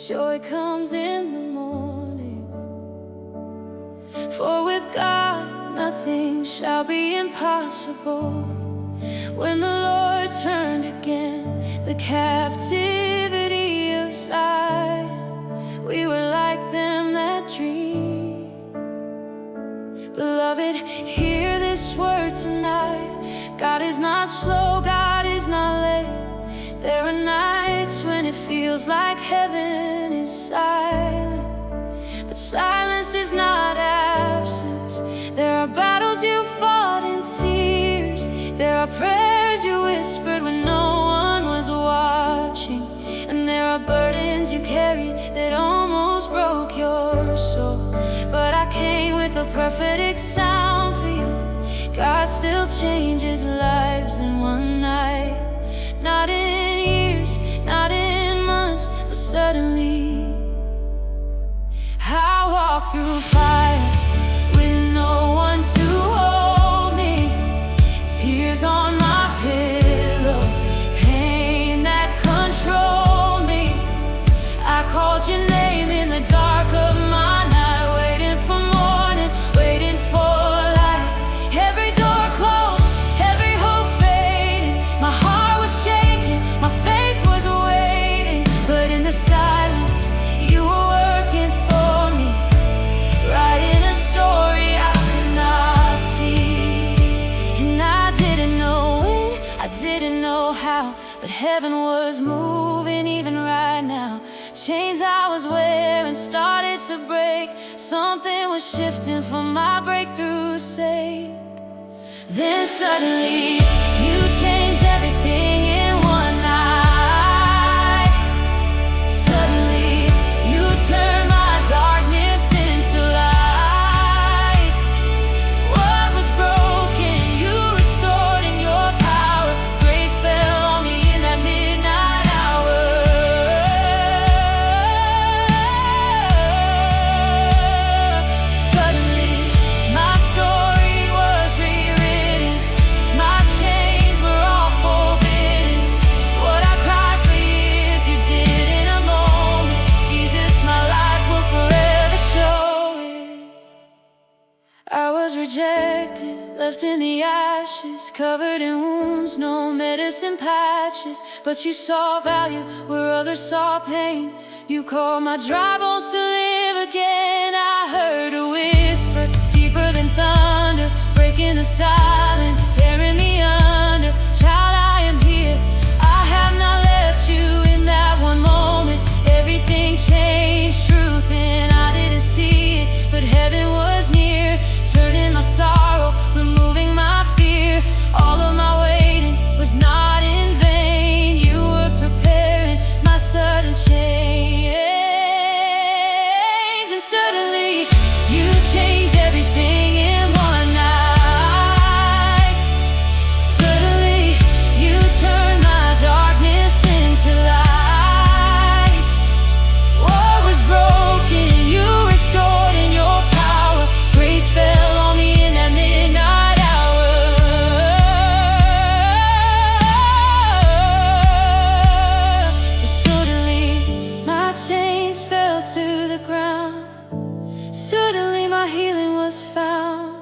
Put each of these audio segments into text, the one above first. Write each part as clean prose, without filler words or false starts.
joy comes in the morning. For with God nothing shall be impossible. When the Lord turned again the captivity of Zion, we were like them that dream. Beloved, hear this word tonight. God is not slow, God is not late. There are nights when it feels like heaven is silent, but silence is not absence. There are battles you fought in tears. There are prayers you whispered when no one was watching. And there are burdens you carried that almost broke your soul. But I came with a prophetic sound for you. God still changes lives in one night. Not in years, not in months, but suddenly. I walk through fire with no one to hold me. Tears on my pillow, pain that controlled me. I called your name in the dark of my night, waiting for morning, waiting for light. Every door closed, every hope fading. My heart was shaking, my faith was waiting. But in the silence, you were working for me, writing a story I could not see. And I didn't know when, I didn't know how, but heaven was moving even right now. Chains I was wearing started to break. Something was shifting for my breakthrough's sake. Then suddenly, you changed everything in one night. Suddenly, you turned my darkness into light. What was broken, you restored in your power. Grace fell on me in that midnight hour. Suddenly, my story was rewritten. My chains were all forbidden. What I cried for years, you did in a moment. Jesus, my life will forever show it. I was rejected, left in the ashes, covered in wounds, no medicine patches. But you saw value where others saw pain. You called my dry bones to live again. I heard a whisper, deeper than thunder, breaking the silence, tearing me under. Child, I am here, I have not left you. In that one moment, everything changed. Truth and I didn't see it, but heaven was near, turning my sorrow, removing my fear. All of my waiting was not in vain. You were preparing my sudden change. And suddenly, you changed everything in one night. Suddenly, you turned my darkness into light. What was broken, you restored in your power. Grace fell on me in that midnight hour. Suddenly, my chains fell to the ground. Suddenly, my healing was found.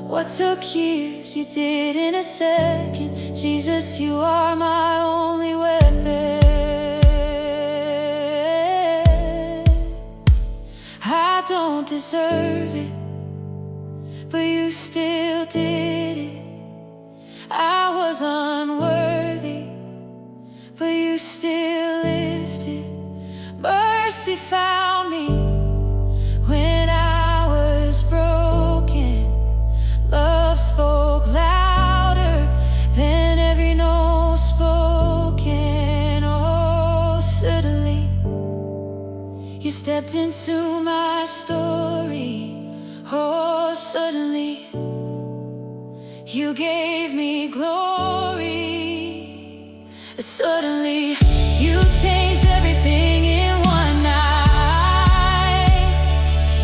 What took years, you did in a second. Jesus, you are my only weapon. I don't deserve it, but you still did it. I was unworthy, but you still lifted. Mercy found me when I was broken. Love spoke louder than every no spoken. Oh, suddenly, you stepped into my story. Oh, suddenly, you gave me glory. Suddenly, you changed everything in one night.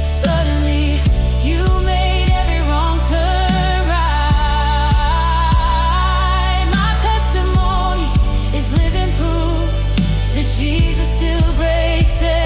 Suddenly, you made every wrong turn right. My testimony is living proof that Jesus still breaks it.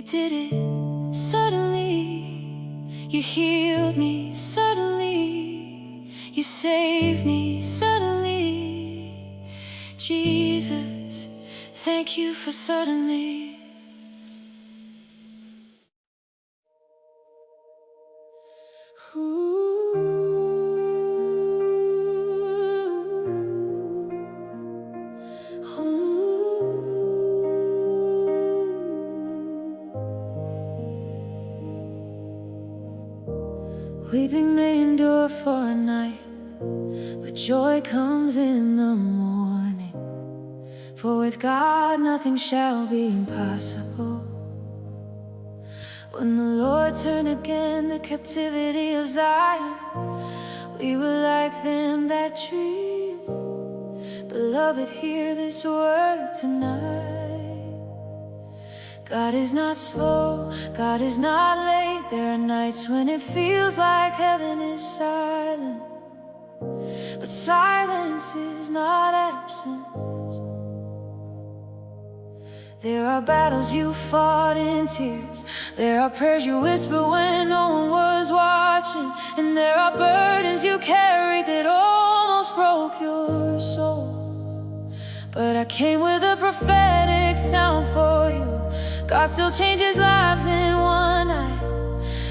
You did it suddenly. You healed me suddenly. You saved me suddenly. Jesus, thank you for suddenly. Weeping may endure for a night, but joy comes in the morning. For with God nothing shall be impossible. When the Lord turned again the captivity of Zion, we were like them that dream. Beloved, hear this word tonight. God is not slow, God is not late. There are nights when it feels like heaven is silent, but silence is not absence. There are battles you fought in tears. There are prayers you whispered when no one was watching. And there are burdens you carried that almost broke your soul. But I came with a prophetic sound for you. God still changes lives in one night.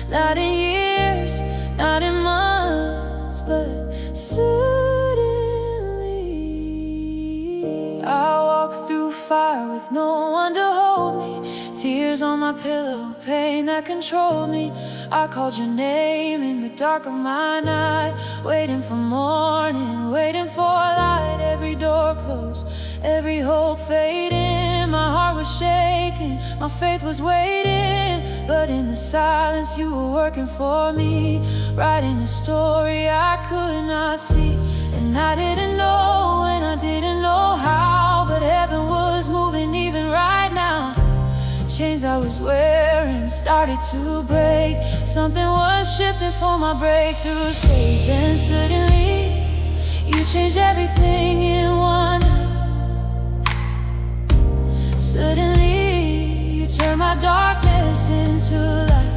Not in years, not in months, but suddenly. I walk through fire with no one to hold me. Tears on my pillow, pain that controlled me. I called your name in the dark of my night, waiting for morning, waiting for light. Every door closed, every hope fading. My heart was shaking, my faith was waiting. But in the silence you were working for me, writing a story I could not see. And I didn't know, and I didn't know how, but heaven was moving even right now. Chains I was wearing started to break. Something was shifting for my breakthrough state. Then suddenly, you changed everything in one night. Suddenly, you turned my darkness into light.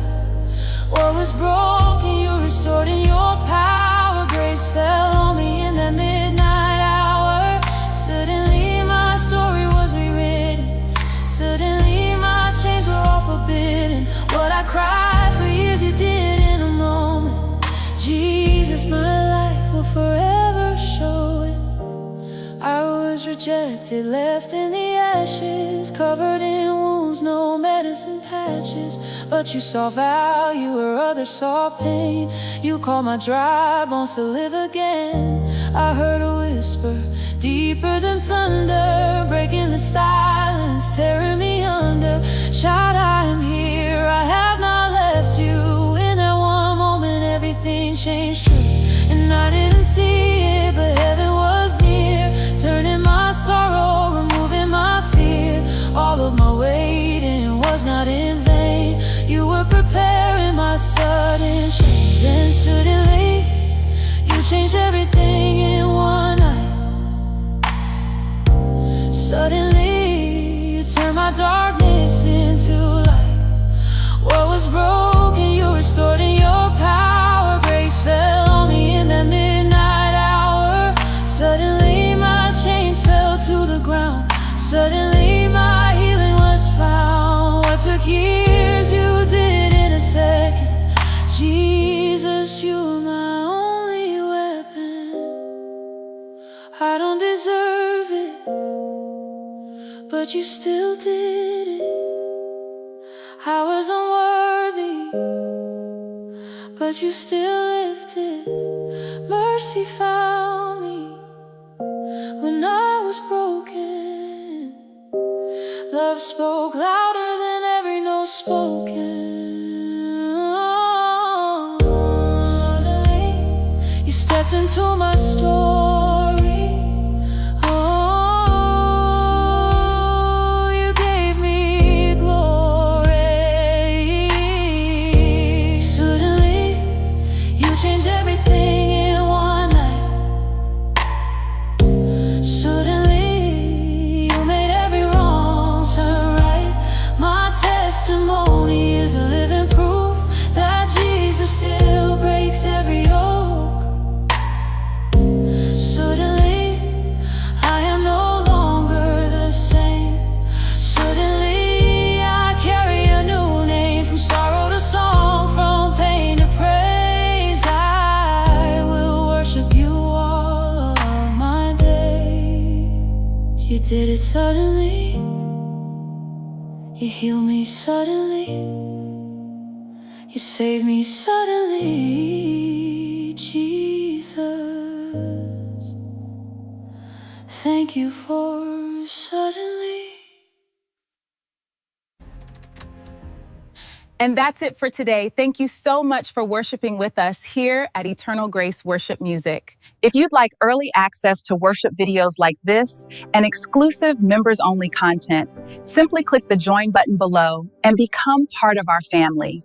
What was broken, you restored in your power. Grace fell on me in that midnight hour. Suddenly, my story was rewritten. Suddenly, my chains were all forbidden. What I cried for years, you did in a moment. Jesus, my life will forever show it. I was rejected, left in the ashes, covered in wounds, no medicine patches. But you saw value where others saw pain. You called my dry bones to live again. I heard a whisper, deeper than thunder, breaking the silence, tearing me under. Child, I am here, I have not left you. In that one moment, everything changed true. And I didn't see it, but heaven was near, turning my sorrow, removing my fear. All of my waiting was not in vain. You were preparing my sudden change. Then suddenly, you changed everything in one night. Suddenly, you turned my darkness into light. What was broken, you restored in your power. Grace fell on me in that midnight hour. Suddenly, my chains fell to the ground. Suddenly, my healing was found. What took years, you did in a second. Jesus, you are my only weapon. I don't deserve it, but you still did it. I was unworthy, but you still lifted. Mercy found me when I was broken. Love spoke louder than every note spoken. Suddenly, you stepped into my story. Oh, you gave me glory. Suddenly, you changed everything in one night. Suddenly, you made every wrong turn right. My testimony did it suddenly. You heal me suddenly. You save me suddenly, Jesus. Thank you for suddenly. And that's it for today. Thank you so much for worshiping with us here at Eternal Grace Worship Music. If you'd like early access to worship videos like this and exclusive members-only content, simply click the join button below and become part of our family.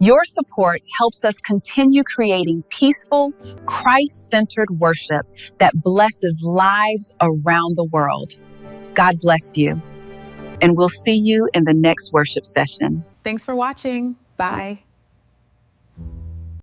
Your support helps us continue creating peaceful, Christ-centered worship that blesses lives around the world. God bless you, and we'll see you in the next worship session. Thanks for watching. Bye.